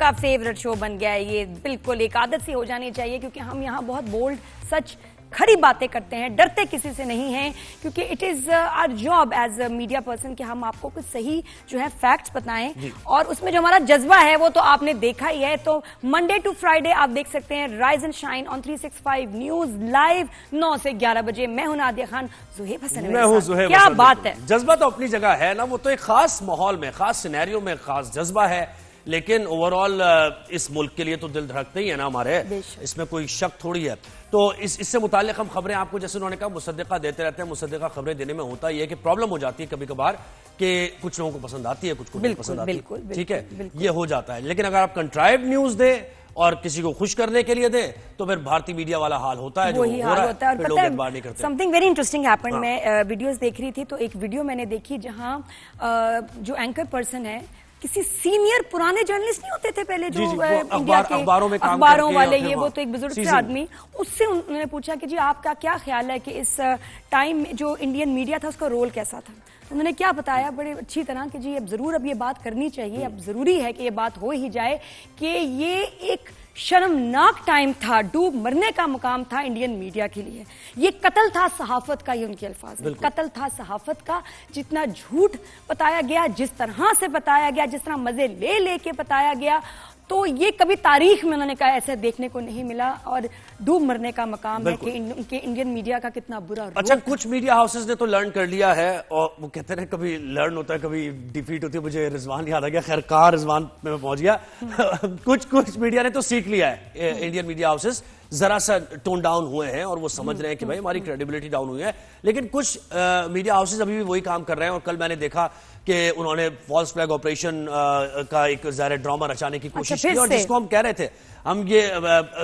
आपका favourite show बन गया है। ये बिल्कुल एक आदत सी हो जानी चाहिए, क्योंकि हम यहाँ बहुत बोल्ड, सच, खरी बातें करते हैं, डरते किसी से नहीं हैं, क्योंकि it is our job as a media person कि हम आपको कुछ सही जो है फैक्ट्स बताएं, और उसमें जो हमारा जज्बा है वो तो आपने देखा ही है। तो मंडे टू फ्राइडे आप देख सकते हैं rise and shine on 365 news live 9 से 11 बजे। मैं हूं नादिया खान, ज़ुहैब हसन है मेरे साथ। क्या बात है, जज्बा तो अपनी जगह है ना, वो तो एक खास माहौल में, खास सिनेरियो में खास जज्बा है, लेकिन ओवरऑल इस मुल्क के लिए तो दिल धड़कते ही है ना हमारे, इसमें कोई शक थोड़ी है। तो इससे मुताल्लिक हम खबरें आपको, जैसे उन्होंने कहा, मुसद्दिका देते रहते हैं। मुसद्दिका खबरें देने में होता यह है कि प्रॉब्लम हो जाती है कभी कभार कि कुछ लोगों को पसंद आती है, कुछ को नहीं पसंद आती है, ठीक है, ये हो जाता है। लेकिन अगर आप कंट्राइव न्यूज दे और किसी को खुश करने के लिए दे तो फिर भारतीय मीडिया वाला हाल होता है, जो वही हाल होता है। और पता है समथिंग वेरी इंटरेस्टिंग हैपेंड। मैं वीडियोस देख रही थी तो एक वीडियो मैंने देखी जहां जो एंकर पर्सन है, किसी सीनियर पुराने जर्नलिस्ट नहीं होते थे पहले जो इंडिया के अखबारों वाले, ये वो तो एक बुजुर्ग से आदमी, उससे उन्होंने पूछा कि जी आपका क्या ख्याल है कि इस टाइम जो इंडियन मीडिया था उसका रोल कैसा था। उन्होंने क्या बताया बड़े अच्छी तरह कि जी अब जरूर अब ये बात करनी चाहिए, अब जरूरी है कि ये बात हो ही जाए कि ये एक शर्मनाक टाइम था, डूब मरने का मुकाम था इंडियन मीडिया के लिए। ये कत्ल था सहाफत का, ये उनके अल्फाज हैं, कत्ल था सहाफत का। जितना झूठ बताया गया, जिस तरह से बताया गया, जिस तरह मजे ले लेके बताया गया, तो ये कभी तारीख में उन्होंने कहा ऐसा देखने को नहीं मिला। और डूब मरने का मकाम है कि उनके इंडियन मीडिया का कितना बुरा। अच्छा, कुछ मीडिया हाउसेस ने तो लर्न कर लिया है, और वो कहते हैं कभी लर्न होता है कभी डिफीट होती है। मुझे रिजवान याद आ गया, खैर कहा रिजवान में मैं पहुंच गया। कुछ मीडिया ने तो सीख लिया है, इंडियन मीडिया हाउसेस जरा सा टोन डाउन हुए हैं और वो समझ रहे हैं कि भाई हमारी क्रेडिबिलिटी डाउन हुई है। लेकिन कुछ मीडिया हाउसेस अभी भी वही काम कर रहे हैं। और कल मैंने देखा कि उन्होंने फॉल्स फ्लैग ऑपरेशन का एक ज़ाहिर ड्रामा रचाने की कोशिश की, और जिसको हम कह रहे थे, हम ये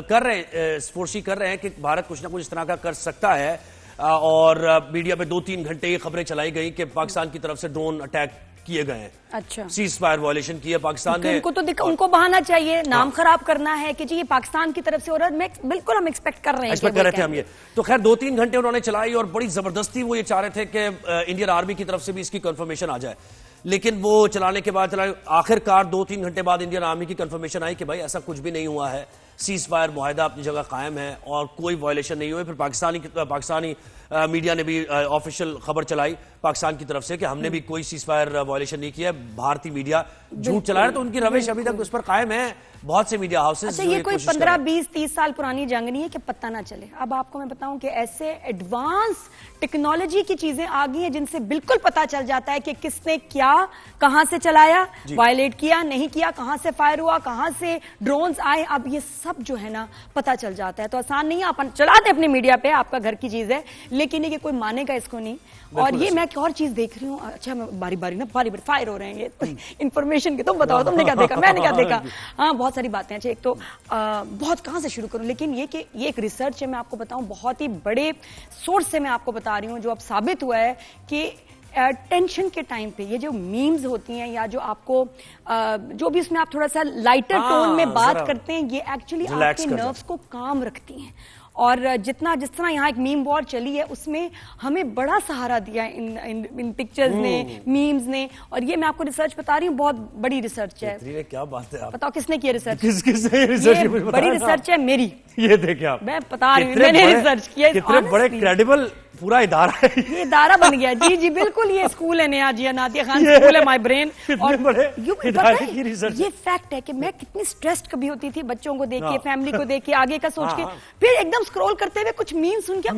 कर रहे हैं, फोर्सी कर रहे हैं कि भारत कुछ ना कुछ इस तरह का कर सकता है। और मीडिया में 2-3 घंटे ये खबरें चलाई गई कि पाकिस्तान की तरफ से ड्रोन अटैक किए गए हैं। अच्छा, सीज फायर वायलेशन की है पाकिस्तान ने। उनको बहाना चाहिए, नाम खराब करना है कि जी ये पाकिस्तान की तरफ से हो रहा है। बिल्कुल हम एक्सपेक्ट कर रहे हैं, हम ये तो खैर 2-3 घंटे उन्होंने चलाई, और बड़ी जबरदस्ती वो ये चाह रहे थे कि इंडियन आर्मी की तरफ से भी इसकी कंफर्मेशन आ जाए। लेकिन वो चलाने के बाद आखिरकार 2-3 घंटे बाद इंडियन आर्मी की कंफर्मेशन आई कि भाई ऐसा कुछ भी नहीं हुआ है, सीज फायर मुआहदा अपनी जगह कायम है और कोई वायलेशन नहीं हुए। फिर पाकिस्तानी मीडिया ने भी ऑफिशियल खबर चलाई पाकिस्तान की तरफ से कि हमने भी कोई सीज फायर वायलेशन नहीं किया। भारतीय मीडिया झूठ चला रहा है, तो उनकी रविश अभी तक उस पर कायम है। बहुत से मीडिया हाउसेस। अच्छा, ये कोई 15, 20, 30 साल पुरानी जंग नहीं है कि पता ना चले। अब आपको मैं बताऊं कि ऐसे एडवांस टेक्नोलॉजी की चीजें आ गई हैं जिनसे बिल्कुल पता चल जाता है कि किसने क्या, कहां से चलाया, वायलेट किया, नहीं किया, कहां से फायर हुआ, कहां से ड्रोन्स आए। अब ये सब जो है ना पता चल जाता है। तो आसान नहीं है, अपन चला दे अपनी मीडिया पे, आपका घर की चीज है, लेकिन ये कोई मानेगा इसको नहीं। और ये मैं एक और चीज देख रही हूँ, अच्छा बारी बारी फायर हो रहे हैं ये इंफॉर्मेशन के, तुम बताओ तुमने क्या देखा, मैंने क्या देखा। हाँ, बहुत सारी बातें हैं। एक तो बहुत कहाँ से शुरू करूं, लेकिन ये कि ये एक रिसर्च है, मैं आपको बताऊं बहुत ही बड़े सोर्स से मैं आपको बता रही हूँ, जो अब साबित हुआ है कि टेंशन के टाइम पे ये जो मीम्स होती हैं, या जो आपको जो भी उसमें आप थोड़ा सा लाइटर टोन में बात करते हैं, ये एक्चुअली आपके नर्व्स को काम रखती हैं। और जिस तरह यहाँ एक मीम वॉर चली है, उसमें हमें बड़ा सहारा दिया इन पिक्चर्स ने, मीम्स ने। और ये मैं आपको रिसर्च बता रही हूँ, बहुत बड़ी रिसर्च है। क्या बात है, बताओ किसने किया रिसर्च? रिसर्च बड़ी रिसर्च है मेरी, ये देखिए आप, मैं बता रही हूँ, मैंने रिसर्च किया। कितने बड़े क्रेडिबल पूरा इदारा है, ये इदारा बन गया। जी जी बिल्कुल, ये स्कूल है नया, जी नादिया खान स्कूल है, माय ब्रेन। और ये फैक्ट है कि मैं कितनी स्ट्रेस्ड कभी होती थी बच्चों को देख के, फैमिली को देख के, आगे का सोच के, फिर एकदम स्क्रॉल करते हुए कुछ मीम्स सुन के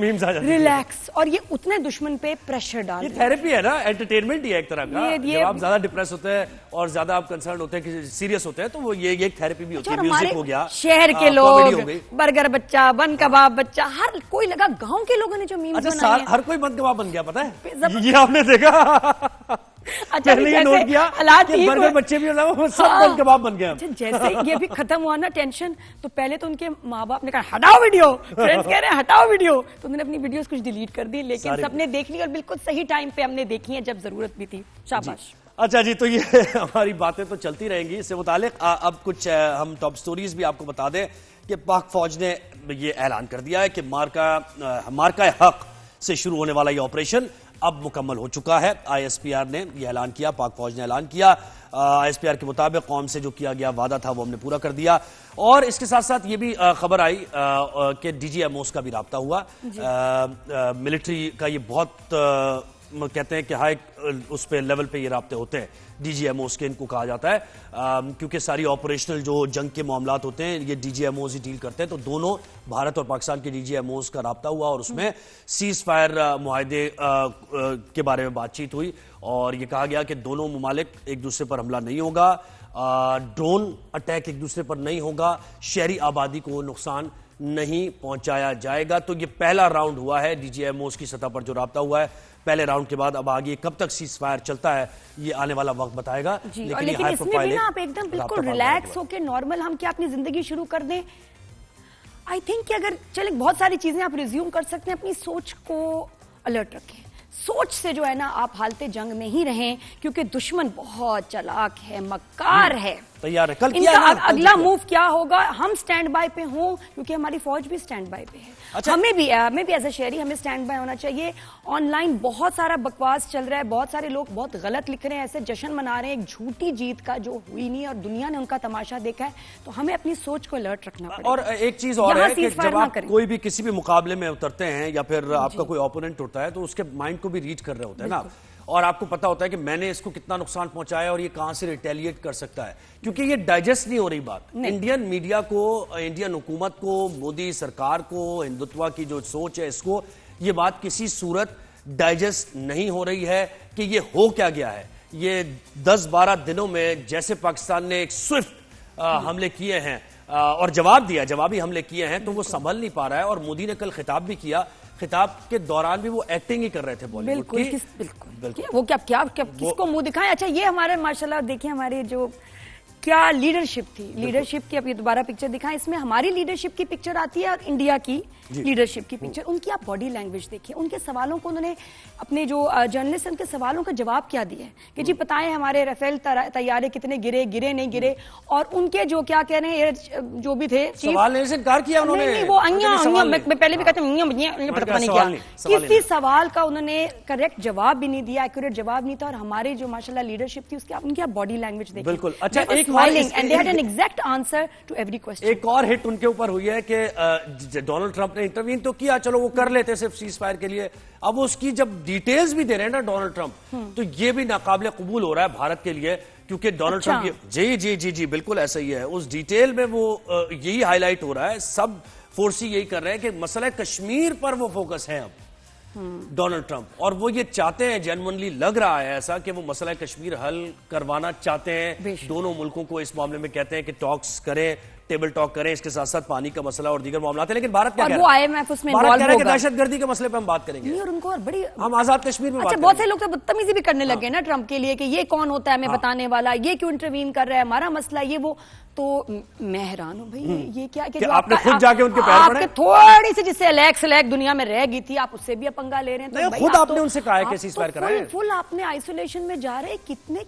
रिलैक्स, और ये उतने दुश्मन पे प्रेशर डाल। ये थेरेपी है ना, एंटरटेनमेंट ही है एक तरह का। जब आप ज्यादा डिप्रेस होते हैं और ज्यादा आप कंसर्न होते हैं, सीरियस होते हैं, तो वो ये एक थेरेपी भी होती है। म्यूजिक हो गया, शहर के लोग, बर्गर बच्चा, बन कबाब बच्चा, हर कोई लगा गाँव के लोगों ने जो मीम्स बनाए, हर कोई बंद कबाब बन गया, पता है ये आपने देखा? अच्छा, ये नोट किया कि बर्गर बच्चे भी सब बंद कबाब बन गया। जैसे ये भी खत्म हुआ ना टेंशन, तो पहले तो उनके माँ बाप ने कहा हटाओ वीडियो, फ्रेंड्स कह रहे हैं हटाओ वीडियो, तो उन्होंने अपनी वीडियोस कुछ डिलीट कर दी, लेकिन सबने देख ली और बिल्कुल सही टाइम पे हमने देखी है जब जरूरत भी थी। शाबाश। अच्छा जी, तो ये हमारी बातें तो चलती रहेंगी इससे मुतालिक। अब कुछ हम टॉप स्टोरीज भी आपको बता दें कि पाक फौज ने ये ऐलान कर दिया है कि मार्का हक से शुरू होने वाला ये ऑपरेशन अब मुकम्मल हो चुका है। ISPR ने यह ऐलान किया, पाक फौज ने ऐलान किया। ISPR के मुताबिक कौम से जो किया गया वादा था वो हमने पूरा कर दिया। और इसके साथ साथ ये भी खबर आई कि DGMOs का भी राब्ता हुआ। मिलिट्री का ये बहुत कहते हैं कि हाई उस पे लेवल पे ये राब्ते होते हैं, DGMOs के इनको कहा जाता है, क्योंकि सारी ऑपरेशनल जो जंग के मामलात होते हैं ये DGMOs ही डील करते हैं। तो दोनों भारत और पाकिस्तान के DGMOs का राब्ता हुआ और उसमें सीज फायर मुआहदे के बारे में बातचीत हुई और ये कहा गया कि दोनों ममालिक एक दूसरे पर हमला नहीं होगा, ड्रोन अटैक एक दूसरे पर नहीं होगा, शहरी आबादी को नुकसान नहीं पहुंचाया जाएगा। तो ये पहला राउंड हुआ है DGMOs की सतह पर जो राब्ता हुआ है। पहले राउंड के बाद अब आगे कब तक सीज फायर चलता है ये आने वाला वक्त बताएगा। लेकिन इसमें भी ना आप एकदम बिल्कुल रिलैक्स होकर नॉर्मल हम क्या अपनी जिंदगी शुरू कर दें। आई थिंक कि अगर चले बहुत सारी चीजें आप रिज्यूम कर सकते हैं, अपनी सोच को अलर्ट रखें, सोच से जो है ना आप हालते जंग में ही रहें, क्योंकि दुश्मन बहुत चालाक है, मक्कार है, तैयार है। कल इनका अगला मूव क्या होगा, हम स्टैंड बाय पे हों, क्योंकि हमारी फौज भी स्टैंड बाय पे है। अच्छा। हमें भी एज अ शहरी हमें स्टैंड बाय होना चाहिए। ऑनलाइन बहुत सारा बकवास चल रहा है, बहुत सारे लोग बहुत गलत लिख रहे हैं, ऐसे जश्न मना रहे हैं एक झूठी जीत का जो हुई नहीं और दुनिया ने उनका तमाशा देखा है। तो हमें अपनी सोच को अलर्ट रखना पड़ेगा। और एक चीज और है कि जब आप कोई भी किसी भी मुकाबले में उतरते हैं या फिर आपका कोई ओपोनेंट होता है तो उसके माइंड को भी रीड कर रहे होते हैं ना, और आपको पता होता है कि मैंने इसको कितना नुकसान पहुंचाया और ये कहां से रिटेलिएट कर सकता है, क्योंकि ये डाइजेस्ट नहीं हो रही बात। इंडियन मीडिया को, इंडियन हुकूमत को, मोदी सरकार को, हिंदुत्व की जो सोच है इसको ये बात किसी सूरत डाइजेस्ट नहीं हो रही है कि ये हो क्या गया है। ये 10-12 दिनों में जैसे पाकिस्तान ने एक स्विफ्ट हमले किए हैं और जवाबी हमले किए हैं, तो वो संभल नहीं पा रहा है। और मोदी ने कल खिताब भी किया, खिताब के दौरान भी वो एक्टिंग ही कर रहे थे बॉलीवुड की। बिल्कुल वो क्या किसको मुंह दिखाएं। अच्छा, ये हमारे माशाल्लाह देखिए हमारे जो क्या लीडरशिप थी, लीडरशिप की अब ये दोबारा पिक्चर दिखाएं, इसमें हमारी लीडरशिप की पिक्चर आती है और इंडिया की लीडरशिप की पिक्चर। उनकी आप बॉडी लैंग्वेज देखिए, उनके सवालों को उन्होंने अपने जो जर्नलिस्ट उनके सवालों का जवाब क्या दिया है कि जी बताएं हमारे राफेल तैयारे कितने गिरे नहीं गिरे, और उनके जो क्या कह रहे हैं जो भी थे सवाल ने इनकार किया उन्होंने। नहीं, वो मैं पहले भी कहता हूँ पता नहीं क्या, किसी सवाल का उन्होंने करेक्ट जवाब भी नहीं दिया, एक्यूरेट जवाब नहीं था। और हमारे जो माशाल्लाह लीडरशिप थी उसकी उनकी आप बॉडी लैंग्वेज देखिए। बिल्कुल। अच्छा, एक और हिट उनके ऊपर हुई है कि डोनाल्ड ट्रंप ने इंटरवीन तो किया, चलो वो कर लेते सिर्फ सीज फायर के लिए, अब उसकी जब डिटेल्स भी दे रहे हैं ना डोनाल्ड ट्रंप, तो ये भी नाकाबिले कबूल हो रहा है भारत के लिए, क्योंकि डोनाल्ड ट्रंप जी बिल्कुल ऐसा ही है। उस डिटेल में वो यही हाईलाइट हो रहा है, सब फोर्स यही कर रहे हैं कि मसला कश्मीर पर वो फोकस है अब डोनाल्ड ट्रंप, और वो ये चाहते हैं, जेन्युइनली लग रहा है ऐसा कि वो मसला कश्मीर हल करवाना चाहते हैं। दोनों मुल्कों को इस मामले में कहते हैं कि टॉक्स करें, टेबल टॉक करें, इसके साथ साथ पानी का मसला और दीगर मामला है। लेकिन भारत क्या कह रहा है? IMF उसमें भारत कह रहा है कि दहशतगर्दी के मसले पे हम बात करेंगे और उनको और बड़ी हम आजाद कश्मीर में। अच्छा, बहुत से लोग तो बदतमीजी भी करने लगे ना ट्रंप के लिए कि ये कौन होता है हमें बताने वाला, ये क्यों इंटरवीन कर रहा है, हमारा मसला ये वो। तो मैं हैरान हूं भाई, ये क्या कि आपने खुद जाके उनके पैर पड़े, थोड़ी सी जिससे अलैक्स दुनिया में रह गई थी, आप उससे भी पंगा ले रहे हैं। तो खुद आपने उनसे कहा है कि सीज़फायर कराएं, फुल आपने आइसोलेशन में जा रहे, कितने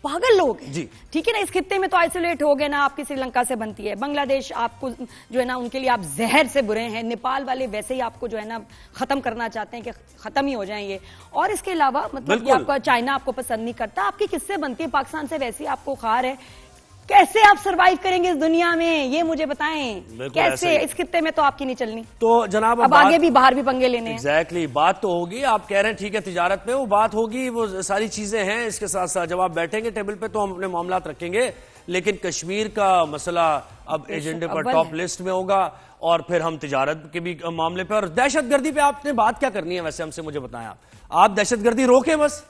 पागल लोग हैं। ठीक है ना, इस खित्ते में तो आइसोलेट हो गए ना, आपकी श्रीलंका से बनती है, बांग्लादेश आपको जो है ना उनके लिए आप जहर से बुरे हैं, नेपाल वाले वैसे ही आपको जो है ना खत्म करना चाहते हैं कि खत्म ही हो जाए ये। और इसके अलावा मतलब आपका चाइना आपको पसंद नहीं करता, आपकी किससे बनती है, पाकिस्तान से वैसे ही आपको खार है। कैसे आप सरवाइव करेंगे इस दुनिया में, ये मुझे बताएं कैसे, इस खित्ते में तो आपकी नहीं चलनी। तो जनाब अब आगे भी बाहर भी पंगे लेने हैं। एग्जैक्टली, बात तो होगी, आप कह रहे हैं ठीक है तिजारत में वो बात होगी, वो सारी चीजें हैं, इसके साथ साथ जब आप बैठेंगे टेबल पे तो हम अपने मामलात रखेंगे, लेकिन कश्मीर का मसला अब एजेंडे पर टॉप लिस्ट में होगा, और फिर हम तिजारत के भी मामले पे, और दहशतगर्दी पे आपने बात क्या करनी है वैसे हमसे, मुझे बताएं आप दहशतगर्दी रोकें, बस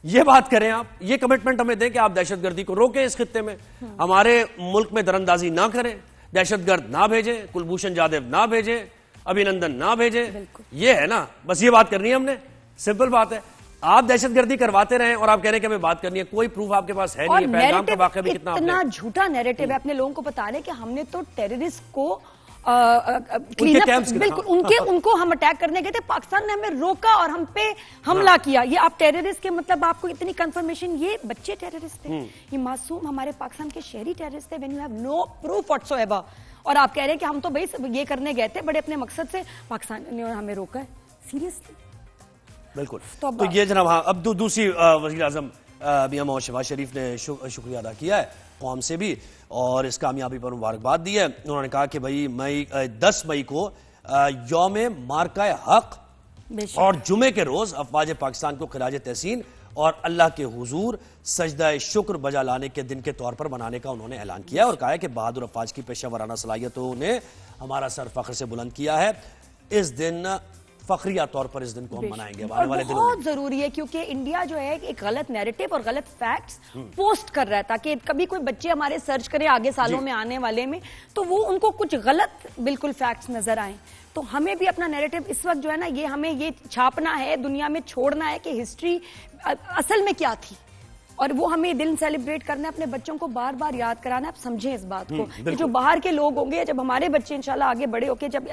ये बात करें आप, ये कमिटमेंट हमें दें कि आप दहशतगर्दी को रोकें इस खित्ते में, हमारे मुल्क में दरअंदाजी ना करें, दहशतगर्द ना भेजें, कुलभूषण जाधव ना भेजें, अभिनंदन ना भेजें, ये है ना, बस ये बात करनी है हमने, सिंपल बात है। आप दहशतगर्दी करवाते रहें और आप कह रहे हैं कि हमें बात करनी है, कोई प्रूफ आपके पास है नहीं, पहलगाम का वाकया भी कितना झूठा नैरेटिव है, अपने लोगों को बता रहे कि हमने तो टेररिस्ट को बिल्कुल उनको हम अटैक करने गए थे, पाकिस्तान ने हमें रोका और हम पे हमला किया। ये आप टेररिस्ट के मतलब आपको इतनी कंफर्मेशन, ये बच्चे टेररिस्ट थे, ये मासूम हमारे पाकिस्तान के शहरी टेररिस्ट थे, when you have no proof whatsoever, और आप कह रहे हैं कि हम तो भाई ये करने गए थे बड़े अपने मकसद से, पाकिस्तान ने हमें रोका है। सीरियसली बिल्कुल। तो तो ये जनाब, हाँ, अब दूसरी वज़ीर आज़म मियां मोहम्मद शहबाज शरीफ ने शुक्रिया अदा किया है कौम से भी और इस कामयाबी पर मुबारकबाद दी है। उन्होंने कहा कि भाई 10 मई को यौम मार्का हक और जुमे के रोज अफवाज पाकिस्तान को खिराज तहसीन और अल्लाह के हुजूर सजदा शुक्र बजा लाने के दिन के तौर पर मनाने का उन्होंने ऐलान किया है और कहा है कि बहादुर अफवाज की पेशा वराना सलाहियतों ने हमारा सर फख्र से बुलंद किया है। इस दिन फखरिया तौर पर इस दिन को हम मनाएंगे आने वाले दिनों में। बहुत जरूरी है क्योंकि इंडिया जो है एक गलत नैरेटिव और गलत फैक्ट्स पोस्ट कर रहा है ताकि कभी कोई बच्चे हमारे सर्च करें आगे सालों में आने वाले में तो वो उनको कुछ गलत बिल्कुल फैक्ट्स नजर आए। तो हमें भी अपना नैरेटिव इस वक्त जो है ना, ये हमें ये छापना है, दुनिया में छोड़ना है कि हिस्ट्री असल में क्या थी और वो हमें दिन सेलिब्रेट करना है, अपने बच्चों को बार बार याद कराना है। आप समझें इस बात को कि जो बाहर के लोग होंगे, जब हमारे बच्चे इंशाल्लाह आगे बड़े होके जब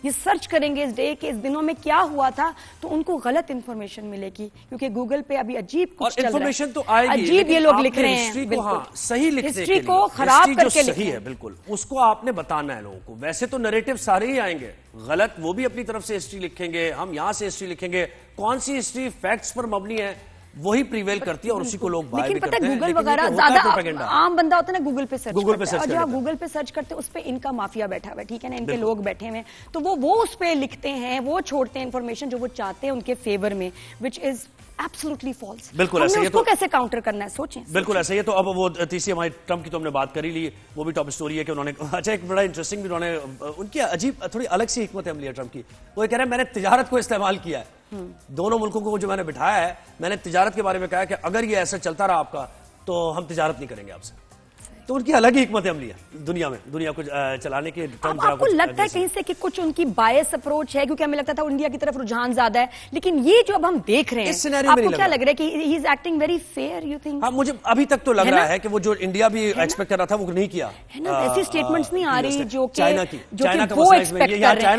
ये सर्च करेंगे इस डे के इस दिनों में क्या हुआ था तो उनको गलत इंफॉर्मेशन मिलेगी क्योंकि गूगल पे अभी अजीब कुछ चल रहा है। इंफॉर्मेशन तो आएगी, अजीब ये लोग लिख रहे हैं, सही लिखने हिस्ट्री को खराब करके लिख रहे हैं। बिल्कुल उसको आपने बताना है लोगों को। वैसे तो नैरेटिव सारे ही आएंगे गलत, वो भी अपनी तरफ से हिस्ट्री लिखेंगे, हम यहां से हिस्ट्री लिखेंगे। कौन सी हिस्ट्री फैक्ट्स पर मबनी है वही प्रिवेल करती है और उसी को लोग बाय भी करते हैं। गूगल वगैरह ज्यादा आम बंदा होता है ना, गूगल पे सर्च करता है और जहाँ गूगल पे सर्च करते हैं उस पे इनका माफिया बैठा हुआ है, ठीक है ना, इनके लोग बैठे हुए हैं तो वो उस पे लिखते हैं, वो छोड़ते हैं इंफॉर्मेशन जो वो चाहते हैं उनके फेवर में, विच इज एब्सोल्युटली फॉल्स। बिल्कुल ऐसे ही तो कैसे काउंटर करना है सोचें। बिल्कुल ऐसे ही। तो अब वो तीसरी हमारी ट्रंप की तो हमने बात कर ही ली, वो भी टॉप स्टोरी है कि उन्होंने अच्छा एक बड़ा इंटरेस्टिंग भी उन्होंने उनकी अजीब थोड़ी अलग सी हिकमत अमली है ट्रंप की। वो कह रहे हैं मैंने तिजारत को इस्तेमाल किया है, दोनों मुल्कों को जो मैंने बिठाया है, मैंने तिजारत के बारे में कहा कि अगर ये ऐसा चलता रहा आपका तो हम तिजारत नहीं करेंगे आपसे। तो उनकी अलग ही हिकमत अमली है दुनिया में, दुनिया को चलाने के। आपको लगता है कहीं से कि कुछ उनकी बायस अप्रोच है क्योंकि हमें लगता था इंडिया की तरफ रुझान ज्यादा है, लेकिन ये जो अब हम देख रहे हैं आपको क्या लग रहा है कि he is acting very fair, you think? हाँ, मुझे अभी तक तो लग रहा है कि वो जो इंडिया भी एक्सपेक्ट कर रहा था वो नहीं किया है ना। ऐसी स्टेटमेंट्स नहीं आ रही जो चाइना की, वो एक्सपेक्ट कर रहे हैं।